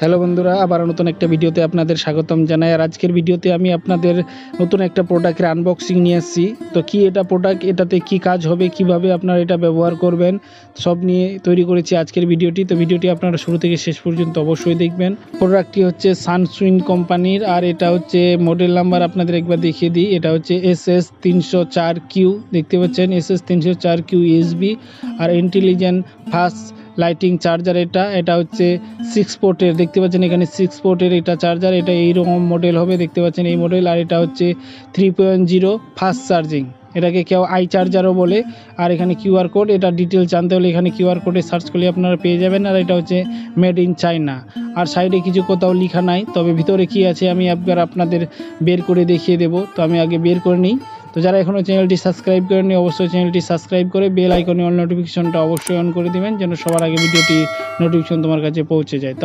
Hello বন্ধুরা, আবার নতুন একটা ভিডিওতে আপনাদের স্বাগতম জানাই। আর আজকের ভিডিওতে আমি আপনাদের নতুন একটা প্রোডাক্টের আনবক্সিং নিয়ে এসেছি। তো কি এটা প্রোডাক্ট, এটাতে কি কাজ হবে, কিভাবে আপনারা এটা ব্যবহার করবেন, সব নিয়ে তৈরি করেছি আজকের ভিডিওটি। তো ভিডিওটি আপনারা শুরু থেকে শেষ পর্যন্ত অবশ্যই দেখবেন। প্রোডাক্টটি হচ্ছে সানসুইন কোম্পানির, আর এটা হচ্ছে মডেল নাম্বার আপনাদের একবার দেখিয়ে দিই। এটা হচ্ছে SS304Q, দেখতে পাচ্ছেন SS304Q USB আর ইন্টেলিজেন্ট ফাস্ট লাইটিং চার্জার। এটা হচ্ছে 6 পোর্টের, দেখতে পাচ্ছেন এখানে 6 পোর্টের এটা চার্জার। এটা এইরকম মডেল হবে, দেখতে পাচ্ছেন এই মডেল। আর এটা হচ্ছে 3.0 ফাস্ট চার্জিং, এটাকে কেউ আই চার্জারও বলে। আর এখানে কিউআর কোড, এটা ডিটেলস জানতে হলে এখানে কিউআর কোডে সার্চ করলে আপনারা পেয়ে যাবেন। আর এটা হচ্ছে মেড ইন চায়না। আর সাইডে কিছু কোথাও লেখা নাই, তবে ভিতরে কি আছে আমি একবার আপনাদের বের করে দেখিয়ে দেব। তো আমি আগে বের করে নিই। তো যারা এখনও চ্যানেলটি সাবস্ক্রাইব করেননি অবশ্যই চ্যানেলটি সাবস্ক্রাইব করে বেল আইকনে অল নোটিফিকেশনটা অবশ্যই অন করে দেবেন, যেন সবার আগে ভিডিওটি নোটিফিকেশন তোমার কাছে পৌঁছে যায়।